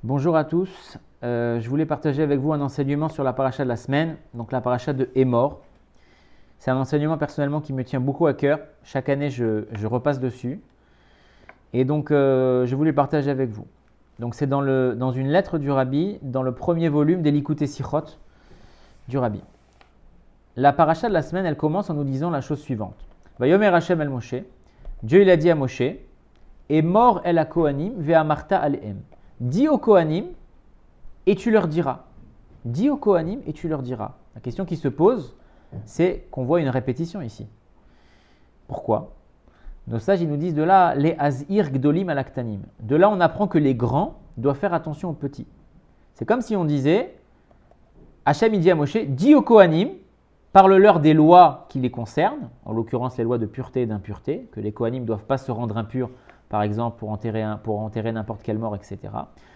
Bonjour à tous, je voulais partager avec vous un enseignement sur la paracha de la semaine, donc la paracha de Émor. C'est un enseignement personnellement qui me tient beaucoup à cœur, chaque année je repasse dessus et donc je voulais partager avec vous. Donc c'est dans une lettre du Rabbi, dans le premier volume des Likutei Sichot du Rabbi. La paracha de la semaine, elle commence en nous disant la chose suivante. Vayomer Hashem el Moshe, Dieu il a dit à Moshe, Émor el ha-Kohanim ve'amarta alehem. Dis aux Kohanim et tu leur diras. Dis aux Kohanim et tu leur diras. La question qui se pose, c'est qu'on voit une répétition ici. Pourquoi ? Nos sages ils nous disent de là, les azir gdolim alaktanim. De là, on apprend que les grands doivent faire attention aux petits. C'est comme si on disait, Hachem il dit à Moshe, dis aux Kohanim, parle-leur des lois qui les concernent, en l'occurrence les lois de pureté et d'impureté, que les Kohanim ne doivent pas se rendre impurs, par exemple pour enterrer n'importe quelle mort, etc.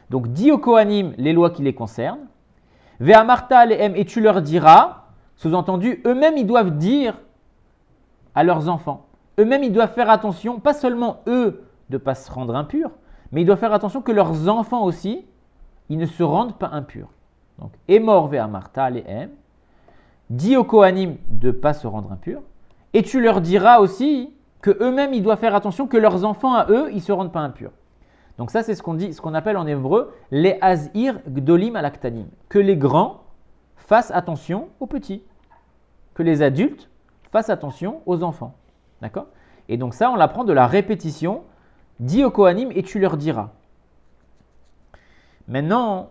Donc dis aux Kohanim les lois qui les concernent. Ve'amarta alehem, et tu leur diras, sous-entendu, eux-mêmes ils doivent dire à leurs enfants. Eux-mêmes ils doivent faire attention, pas seulement eux de ne pas se rendre impurs, mais ils doivent faire attention que leurs enfants aussi, ils ne se rendent pas impurs. Donc, Émor ve'amarta alehem, dis aux Kohanim de ne pas se rendre impurs, et tu leur diras aussi que eux-mêmes ils doivent faire attention que leurs enfants à eux, ils ne se rendent pas impurs. Donc ça c'est ce qu'on appelle en hébreu les azir gdolim alaktanim, que les grands fassent attention aux petits, que les adultes fassent attention aux enfants. D'accord ? Et donc ça on l'apprend de la répétition, dis aux Kohanim et tu leur diras. Maintenant,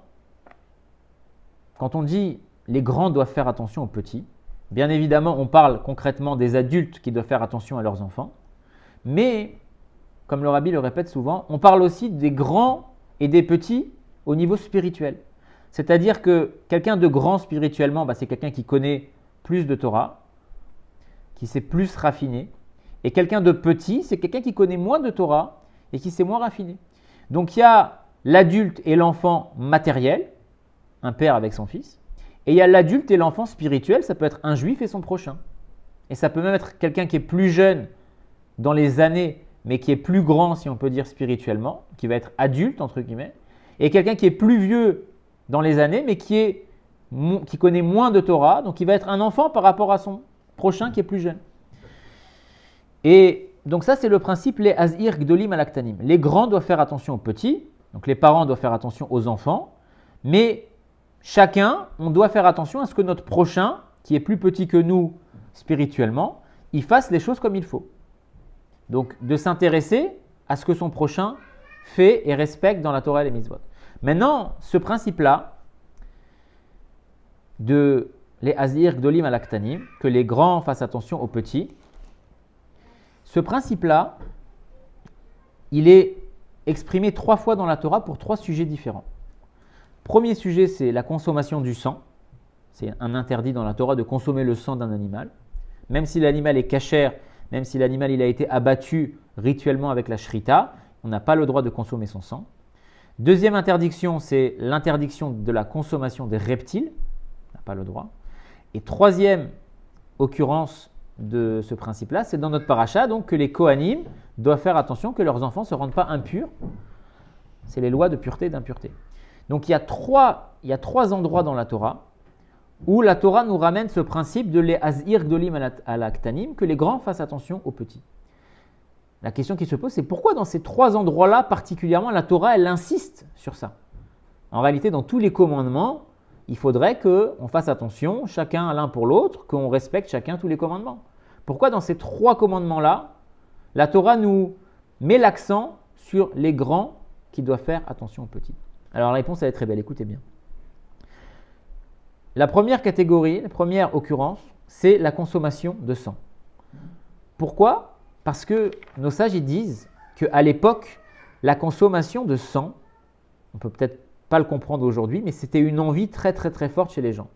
quand on dit les grands doivent faire attention aux petits, bien évidemment, on parle concrètement des adultes qui doivent faire attention à leurs enfants, mais, comme le Rabbi le répète souvent, on parle aussi des grands et des petits au niveau spirituel. C'est-à-dire que quelqu'un de grand spirituellement, c'est quelqu'un qui connaît plus de Torah, qui s'est plus raffiné, et quelqu'un de petit, c'est quelqu'un qui connaît moins de Torah et qui s'est moins raffiné. Donc il y a l'adulte et l'enfant matériel, un père avec son fils, et il y a l'adulte et l'enfant spirituel, ça peut être un juif et son prochain. Et ça peut même être quelqu'un qui est plus jeune dans les années, mais qui est plus grand, si on peut dire spirituellement, qui va être adulte, entre guillemets, et quelqu'un qui est plus vieux dans les années, mais qui connaît moins de Torah, donc il va être un enfant par rapport à son prochain qui est plus jeune. Et donc ça, c'est le principe, les azir gdolim alaktanim. Les grands doivent faire attention aux petits, donc les parents doivent faire attention aux enfants, mais chacun, on doit faire attention à ce que notre prochain, qui est plus petit que nous spirituellement, il fasse les choses comme il faut. Donc, de s'intéresser à ce que son prochain fait et respecte dans la Torah et les mitzvot. Maintenant, ce principe-là, de les azir gdolim alaktanim, que les grands fassent attention aux petits, ce principe-là, il est exprimé 3 fois dans la Torah pour 3 sujets différents. Premier sujet, c'est la consommation du sang. C'est un interdit dans la Torah de consommer le sang d'un animal. Même si l'animal est cachère, même si l'animal il a été abattu rituellement avec la shrita, on n'a pas le droit de consommer son sang. Deuxième interdiction, c'est l'interdiction de la consommation des reptiles. On n'a pas le droit. Et troisième occurrence de ce principe-là, c'est dans notre paracha, donc que les Kohanim doivent faire attention que leurs enfants ne se rendent pas impurs. C'est les lois de pureté et d'impureté. Donc il y a trois endroits dans la Torah où la Torah nous ramène ce principe de les azir gdolim alaktanim, que les grands fassent attention aux petits. La question qui se pose, c'est pourquoi dans ces 3 endroits-là particulièrement, la Torah, elle insiste sur ça. En réalité, dans tous les commandements, il faudrait qu'on fasse attention, chacun l'un pour l'autre, qu'on respecte chacun tous les commandements. Pourquoi dans ces 3 commandements-là, la Torah nous met l'accent sur les grands qui doivent faire attention aux petits ? Alors la réponse elle est très belle, écoutez bien. La première catégorie, la première occurrence, c'est la consommation de sang. Pourquoi ? Parce que nos sages ils disent qu'à l'époque, la consommation de sang, on peut peut-être pas le comprendre aujourd'hui, mais c'était une envie très très très forte chez les gens.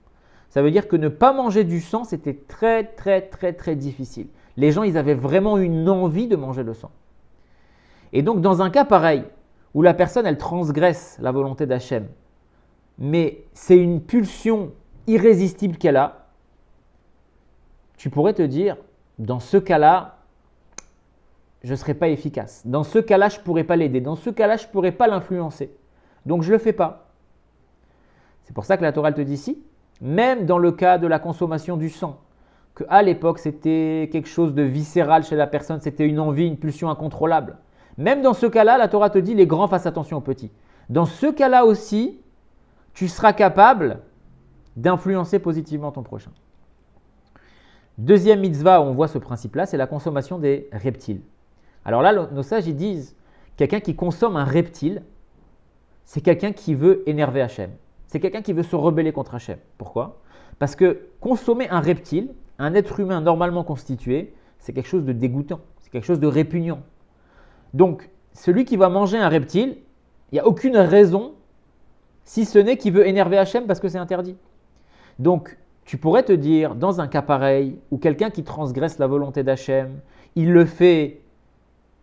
Ça veut dire que ne pas manger du sang, c'était très très très très difficile. Les gens, ils avaient vraiment une envie de manger le sang. Et donc dans un cas pareil, où la personne, elle transgresse la volonté d'Hachem, mais c'est une pulsion irrésistible qu'elle a, tu pourrais te dire, dans ce cas-là, je ne serai pas efficace. Dans ce cas-là, je ne pourrai pas l'aider. Dans ce cas-là, je ne pourrai pas l'influencer. donc je ne le fais pas. C'est pour ça que la Torah elle te dit ici, même dans le cas de la consommation du sang, qu'à l'époque c'était quelque chose de viscéral chez la personne, c'était une envie, une pulsion incontrôlable. Même dans ce cas-là, la Torah te dit les grands fassent attention aux petits. Dans ce cas-là aussi, tu seras capable d'influencer positivement ton prochain. Deuxième mitzvah où on voit ce principe-là, c'est la consommation des reptiles. Alors là, nos sages ils disent, quelqu'un qui consomme un reptile, c'est quelqu'un qui veut énerver Hachem. C'est quelqu'un qui veut se rebeller contre Hachem. Pourquoi? Parce que consommer un reptile, un être humain normalement constitué, c'est quelque chose de dégoûtant, c'est quelque chose de répugnant. Donc, celui qui va manger un reptile, il n'y a aucune raison, si ce n'est qu'il veut énerver Hachem parce que c'est interdit. Donc, tu pourrais te dire, dans un cas pareil, où quelqu'un qui transgresse la volonté d'Hachem, il le fait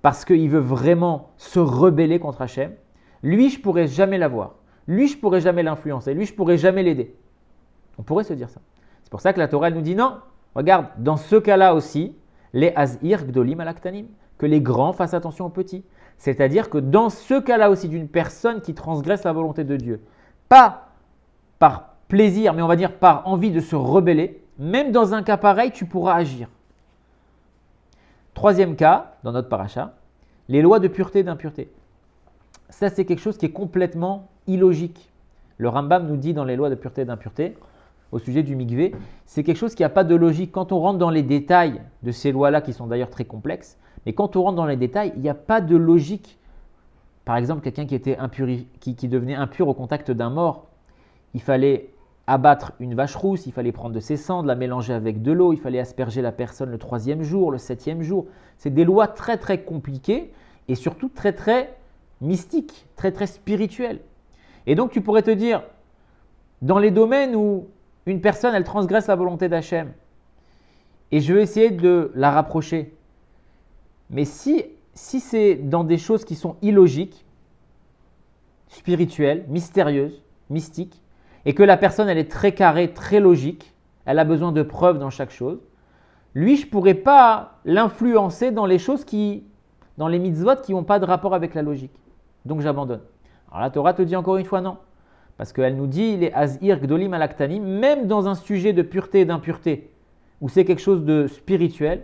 parce qu'il veut vraiment se rebeller contre Hachem, lui, je ne pourrais jamais l'avoir. Lui, je ne pourrais jamais l'influencer. Lui, je ne pourrais jamais l'aider. On pourrait se dire ça. C'est pour ça que la Torah elle nous dit non. Regarde, dans ce cas-là aussi, les azir gdolim alaktanim, que les grands fassent attention aux petits. C'est-à-dire que dans ce cas-là aussi d'une personne qui transgresse la volonté de Dieu, pas par plaisir, mais on va dire par envie de se rebeller, même dans un cas pareil, tu pourras agir. Troisième cas, dans notre paracha, les lois de pureté et d'impureté. Ça, c'est quelque chose qui est complètement illogique. Le Rambam nous dit dans les lois de pureté et d'impureté, au sujet du mikvé, c'est quelque chose qui n'a pas de logique. Quand on rentre dans les détails de ces lois-là, qui sont d'ailleurs très complexes, mais quand on rentre dans les détails, il n'y a pas de logique. Par exemple, quelqu'un qui était qui devenait impur au contact d'un mort, il fallait abattre une vache rousse, il fallait prendre de ses cendres, la mélanger avec de l'eau, il fallait asperger la personne le 3e jour, le 7e jour. C'est des lois très très compliquées et surtout très très mystiques, très très spirituelles. Et donc tu pourrais te dire, dans les domaines où une personne elle transgresse la volonté d'Hachem, et je vais essayer de la rapprocher, mais si c'est dans des choses qui sont illogiques, spirituelles, mystérieuses, mystiques, et que la personne elle est très carrée, très logique, elle a besoin de preuves dans chaque chose, lui je ne pourrais pas l'influencer dans les choses dans les mitzvot qui n'ont pas de rapport avec la logique. Donc j'abandonne. Alors la Torah te dit encore une fois non, parce qu'elle nous dit les azir gdolim alaktanim, même dans un sujet de pureté et d'impureté, où c'est quelque chose de spirituel,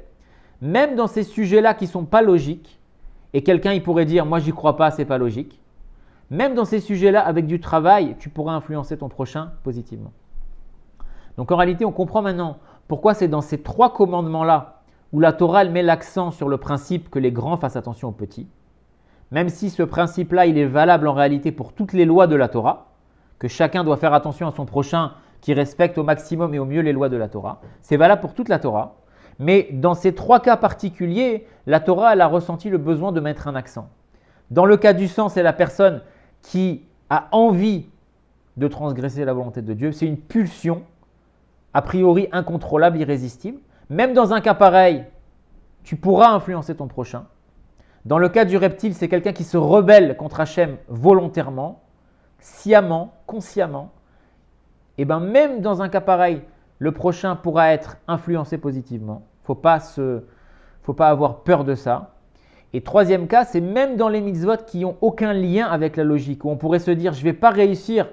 même dans ces sujets-là qui ne sont pas logiques, et quelqu'un il pourrait dire moi j'y crois pas, c'est pas logique, même dans ces sujets-là, avec du travail, tu pourras influencer ton prochain positivement. Donc en réalité, on comprend maintenant pourquoi c'est dans ces 3 commandements-là où la Torah elle met l'accent sur le principe que les grands fassent attention aux petits, même si ce principe-là il est valable en réalité pour toutes les lois de la Torah, que chacun doit faire attention à son prochain qui respecte au maximum et au mieux les lois de la Torah. C'est valable pour toute la Torah, mais dans ces 3 cas particuliers, la Torah elle a ressenti le besoin de mettre un accent. Dans le cas du sang, c'est la personne qui a envie de transgresser la volonté de Dieu. C'est une pulsion, a priori incontrôlable, irrésistible. Même dans un cas pareil, tu pourras influencer ton prochain. Dans le cas du reptile, c'est quelqu'un qui se rebelle contre Hachem volontairement, sciemment, consciemment. Et bien même dans un cas pareil, le prochain pourra être influencé positivement. Il ne faut pas avoir peur de ça. Et troisième cas, c'est même dans les mitzvot qui n'ont aucun lien avec la logique, où on pourrait se dire, je ne vais pas réussir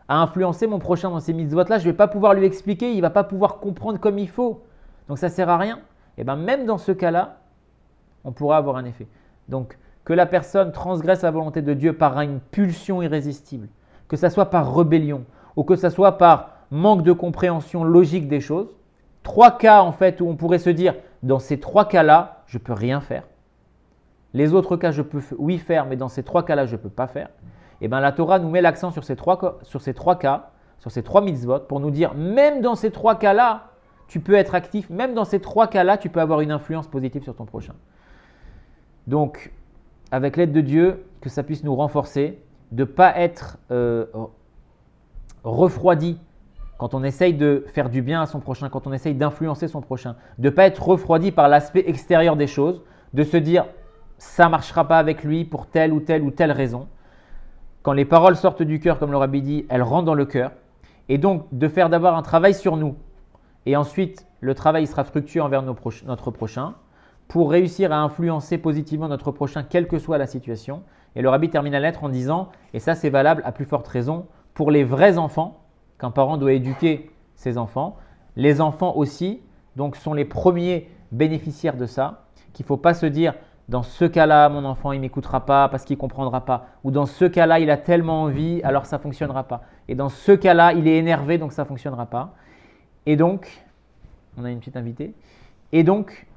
à influencer mon prochain dans ces mitzvot-là, je ne vais pas pouvoir lui expliquer, il ne va pas pouvoir comprendre comme il faut. Donc ça ne sert à rien. Et bien même dans ce cas-là, on pourra avoir un effet. Donc que la personne transgresse la volonté de Dieu par une pulsion irrésistible, que ce soit par rébellion ou que ce soit par manque de compréhension logique des choses, 3 cas en fait où on pourrait se dire, dans ces 3 cas-là, je ne peux rien faire. Les autres cas, je peux oui faire, mais dans ces 3 cas-là, je ne peux pas faire. Et bien la Torah nous met l'accent sur ces 3 cas, sur ces 3 mitzvot, pour nous dire, même dans ces 3 cas-là, tu peux être actif. Même dans ces 3 cas-là, tu peux avoir une influence positive sur ton prochain. Donc, avec l'aide de Dieu, que ça puisse nous renforcer, de ne pas être refroidi quand on essaye de faire du bien à son prochain, quand on essaye d'influencer son prochain, de ne pas être refroidi par l'aspect extérieur des choses, de se dire ça ne marchera pas avec lui pour telle ou telle ou telle raison. Quand les paroles sortent du cœur, comme le Rabbi dit, elles rentrent dans le cœur. Et donc, de faire d'abord un travail sur nous. Et ensuite, le travail sera fructueux envers notre prochain pour réussir à influencer positivement notre prochain, quelle que soit la situation. Et le rabbi termine la lettre en disant, et ça c'est valable à plus forte raison, pour les vrais enfants, qu'un parent doit éduquer ses enfants, les enfants aussi, donc sont les premiers bénéficiaires de ça, qu'il ne faut pas se dire, dans ce cas-là, mon enfant, il ne m'écoutera pas parce qu'il ne comprendra pas. Ou dans ce cas-là, il a tellement envie, alors ça ne fonctionnera pas. Et dans ce cas-là, il est énervé, donc ça ne fonctionnera pas. Et donc, on a une petite invitée. Et donc,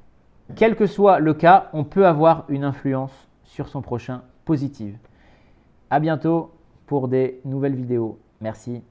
quel que soit le cas, on peut avoir une influence sur son prochain positive. À bientôt pour des nouvelles vidéos. Merci.